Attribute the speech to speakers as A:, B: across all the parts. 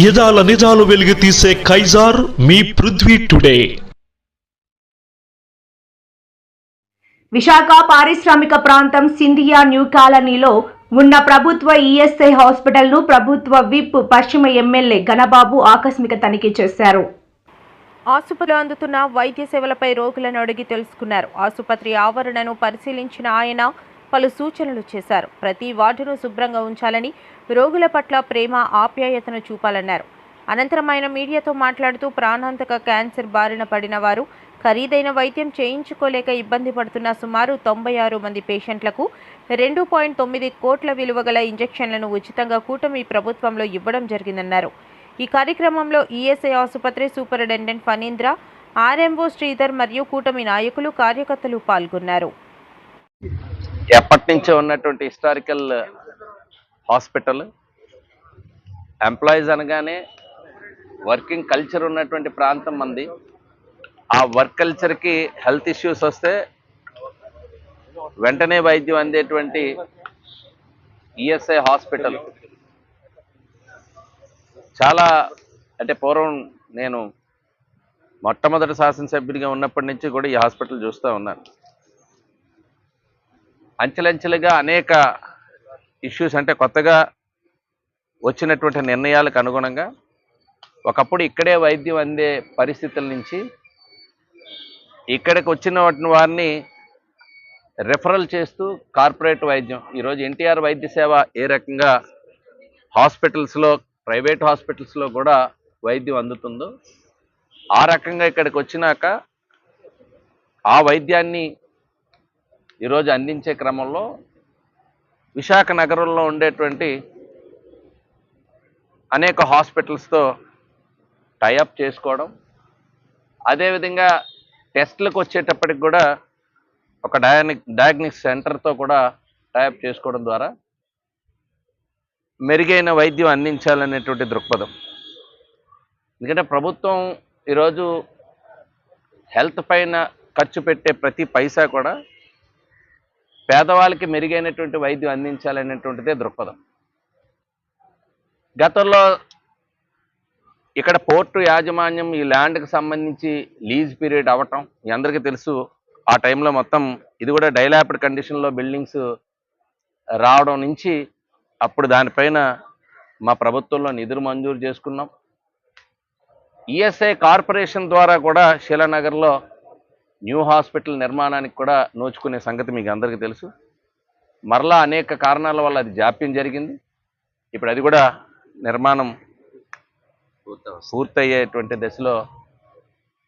A: యదాల నిజాలు వెలుగు తీసే కైజార్ మీ పృథ్వీ టుడే.
B: విశాఖ పారిశ్రామిక ప్రాంతం సింధియా న్యూ కాలనీలో ఉన్న ప్రభుత్వ ఈఎస్ఐ హాస్పిటల్ను ప్రభుత్వ విప్ పశ్చిమ ఎమ్మెల్యే ఘనబాబు ఆకస్మిక తనిఖీ చేశారు.
C: ఆసుపత్రిలో అందుతున్న వైద్య సేవలపై రోగులను అడిగి తెలుసుకున్నారు. ఆసుపత్రి ఆవరణను పరిశీలించిన ఆయన పలు సూచనలు చేశారు. ప్రతి వార్డును శుభ్రంగా ఉంచాలని, రోగుల పట్ల ప్రేమ ఆప్యాయతను చూపాలన్నారు. అనంతరం ఆయన మీడియాతో మాట్లాడుతూ ప్రాణాంతక క్యాన్సర్ బారిన పడిన వారు ఖరీదైన వైద్యం చేయించుకోలేక ఇబ్బంది పడుతున్న సుమారు 96 మంది పేషెంట్లకు 2.9 కోట్ల విలువ గల ఇంజెక్షన్లను ఉచితంగా కూటమి ప్రభుత్వంలో ఇవ్వడం జరిగిందన్నారు. ఈ కార్యక్రమంలో ఈఎస్ఐ ఆసుపత్రి సూపరింటెండెంట్ ఫణీంద్ర, ఆర్ఎంఓ శ్రీధర్ మరియు కూటమి నాయకులు, కార్యకర్తలు పాల్గొన్నారు.
D: ఎప్పటి నుంచో ఉన్నటువంటి హిస్టారికల్ హాస్పిటల్, ఎంప్లాయీస్ అనగానే వర్కింగ్ కల్చర్ ఉన్నటువంటి ప్రాంతం మంది. ఆ వర్క్ కల్చర్కి హెల్త్ ఇష్యూస్ వస్తే వెంటనే వైద్యం అందేటువంటి ఈఎస్ఐ హాస్పిటల్ చాలా, అంటే పూర్వం నేను మొట్టమొదటి శాసనసభ్యుడిగా ఉన్నప్పటి నుంచి కూడా ఈ హాస్పిటల్ చూస్తూ ఉన్నాను. అంచెలంచెలుగా అనేక ఇష్యూస్, అంటే కొత్తగా వచ్చినటువంటి నిర్ణయాలకు అనుగుణంగా ఒకప్పుడు ఇక్కడే వైద్యం అందే పరిస్థితుల నుంచి ఇక్కడికి వచ్చిన వారిని రెఫరల్ చేస్తూ కార్పొరేట్ వైద్యం, ఈరోజు ఎన్టీఆర్ వైద్య సేవ ఏ రకంగా హాస్పిటల్స్లో, ప్రైవేట్ హాస్పిటల్స్లో కూడా వైద్యం అందుతుందో ఆ రకంగా ఇక్కడికి వచ్చినాక ఆ వైద్యాన్ని ఈరోజు అందించే క్రమంలో విశాఖ నగరంలో ఉండేటువంటి అనేక హాస్పిటల్స్తో టైఅప్ చేసుకోవడం, అదేవిధంగా టెస్ట్లకు వచ్చేటప్పటికి కూడా ఒక డయాగ్నిక్ సెంటర్తో కూడా టైఅప్ చేసుకోవడం ద్వారా మెరుగైన వైద్యం అందించాలనేటువంటి దృక్పథం. ఎందుకంటే ప్రభుత్వం ఈరోజు హెల్త్ పైన ఖర్చు పెట్టే ప్రతి పైసా కూడా పేదవాళ్ళకి మెరుగైనటువంటి వైద్యం అందించాలనేటువంటిదే దృక్పథం. గతంలో ఇక్కడ పోర్టు యాజమాన్యం ఈ ల్యాండ్కి సంబంధించి లీజ్ పీరియడ్ అవ్వటం మీ అందరికీ తెలుసు. ఆ టైంలో మొత్తం ఇది కూడా డైలాప్డ్ కండిషన్లో బిల్డింగ్స్ రావడం నుంచి అప్పుడు దానిపైన మా ప్రభుత్వంలో నిధులు మంజూరు చేసుకున్నాం. ఈఎస్ఐ కార్పొరేషన్ ద్వారా కూడా శీలానగర్లో న్యూ హాస్పిటల్ నిర్మాణానికి కూడా నోచుకునే సంగతి మీకు అందరికీ తెలుసు. మరలా అనేక కారణాల వల్ల అది జాప్యం జరిగింది. ఇప్పుడు అది కూడా నిర్మాణం పూర్తయ్యేటువంటి దశలో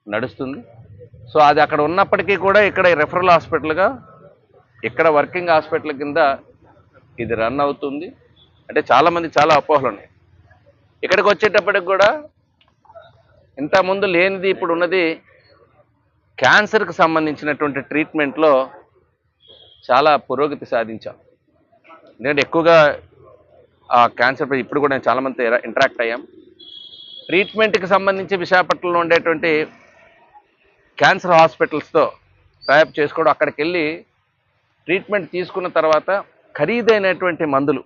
D: నడుస్తుంది. సో అది అక్కడ ఉన్నప్పటికీ కూడా ఇక్కడ రెఫరల్ హాస్పిటల్గా, ఇక్కడ వర్కింగ్ హాస్పిటల్ కింద ఇది రన్ అవుతుంది. అంటే చాలామంది చాలా అపోహలు ఉన్నాయి. ఇక్కడికి వచ్చేటప్పటికి కూడా ఇంతకుముందు లేనిది ఇప్పుడు ఉన్నది. క్యాన్సర్కి సంబంధించినటువంటి ట్రీట్మెంట్లో చాలా పురోగతి సాధించాం. ఎందుకంటే ఎక్కువగా ఆ క్యాన్సర్పై ఇప్పుడు కూడా నేను చాలామంది ఇంటరాక్ట్ అయ్యాం. ట్రీట్మెంట్కి సంబంధించి విశాఖపట్నంలో ఉండేటువంటి క్యాన్సర్ హాస్పిటల్స్తో టైఅప్ చేసుకోవడం, అక్కడికి వెళ్ళి ట్రీట్మెంట్ తీసుకున్న తర్వాత ఖరీదైనటువంటి మందులు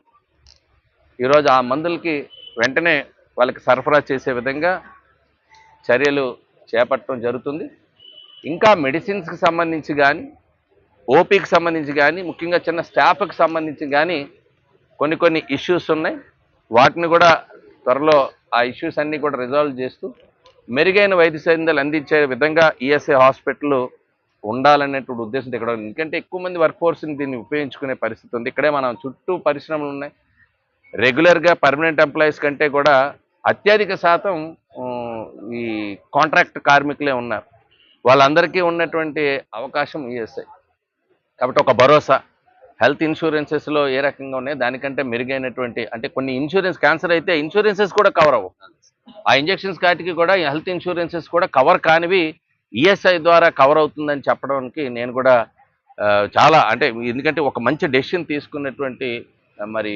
D: ఈరోజు ఆ మందులకి వెంటనే వాళ్ళకి సరఫరా చేసే విధంగా చర్యలు చేపట్టడం జరుగుతుంది. ఇంకా మెడిసిన్స్కి సంబంధించి కానీ, ఓపీకి సంబంధించి కానీ, ముఖ్యంగా చిన్న స్టాఫ్కి సంబంధించి కానీ కొన్ని ఇష్యూస్ ఉన్నాయి. వాటిని కూడా త్వరలో ఆ ఇష్యూస్ అన్నీ కూడా రిజాల్వ్ చేస్తూ మెరుగైన వైద్య సేవలు అందించే విధంగా ఈఎస్ఐ హాస్పిటల్ ఉండాలనేటువంటి ఉద్దేశంతో ఇక్కడ, ఎందుకంటే ఎక్కువ మంది వర్క్ ఫోర్స్ని దీన్ని ఉపయోగించుకునే పరిస్థితి ఉంది. ఇక్కడే మనం చుట్టూ పరిశ్రమలు ఉన్నాయి. రెగ్యులర్గా పర్మనెంట్ ఎంప్లాయీస్ కంటే కూడా అత్యధిక శాతం ఈ కాంట్రాక్ట్ కార్మికులే ఉన్నారు. వాళ్ళందరికీ ఉన్నటువంటి అవకాశం ఈఎస్ఐ. కాబట్టి ఒక భరోసా, హెల్త్ ఇన్సూరెన్సెస్లో ఏ రకంగా ఉన్నాయి దానికంటే మెరుగైనటువంటి, అంటే కొన్ని ఇన్సూరెన్స్, క్యాన్సర్ అయితే ఇన్సూరెన్సెస్ కూడా కవర్ అవ్వవు. ఆ ఇంజెక్షన్స్ కాటికి కూడా హెల్త్ ఇన్సూరెన్సెస్ కూడా కవర్ కానివి ఈఎస్ఐ ద్వారా కవర్ అవుతుందని చెప్పడానికి నేను కూడా చాలా, అంటే ఎందుకంటే ఒక మంచి డెసిషన్ తీసుకున్నటువంటి మరి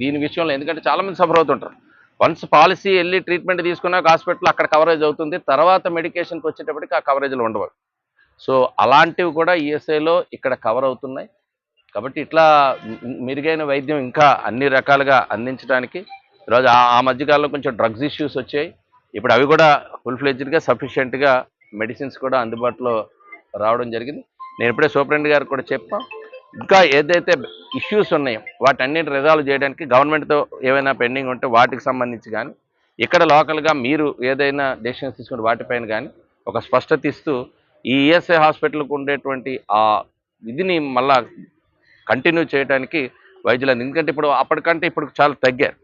D: దీని విషయంలో, ఎందుకంటే చాలామంది సఫర్ అవుతుంటారు. వన్స్ పాలసీ వెళ్ళి ట్రీట్మెంట్ తీసుకున్నాక హాస్పిటల్ అక్కడ కవరేజ్ అవుతుంది, తర్వాత మెడికేషన్కి వచ్చేటప్పటికి ఆ కవరేజ్లు ఉండవు. సో అలాంటివి కూడా ఈఎస్ఐలో ఇక్కడ కవర్ అవుతున్నాయి. కాబట్టి ఇట్లా మెరుగైన వైద్యం ఇంకా అన్ని రకాలుగా అందించడానికి ఈరోజు ఆ మధ్యకాలంలో కొంచెం డ్రగ్స్ ఇష్యూస్ వచ్చాయి. ఇప్పుడు అవి కూడా ఫుల్ ఫ్లెడ్జ్డ్గా సఫిషియెంట్గా మెడిసిన్స్ కూడా అందుబాటులో రావడం జరిగింది. నేను ఇప్పుడే సూపరింటెండెంట్ గారికి కూడా చెప్పాం. ఇంకా ఏదైతే ఇష్యూస్ ఉన్నాయో వాటన్నిటి రిజాల్వ్ చేయడానికి గవర్నమెంట్తో ఏవైనా పెండింగ్ ఉంటే వాటికి సంబంధించి కానీ, ఇక్కడ లోకల్గా మీరు ఏదైనా డెసిషన్స్ తీసుకుంటే వాటిపైన కానీ ఒక స్పష్టత ఇస్తూ ఈ ఈఎస్ఐ హాస్పిటల్కి ఉండేటువంటి ఆ విధిని మళ్ళా కంటిన్యూ చేయడానికి వైద్యులను, ఎందుకంటే ఇప్పుడు అప్పటికంటే ఇప్పుడు చాలా తగ్గారు.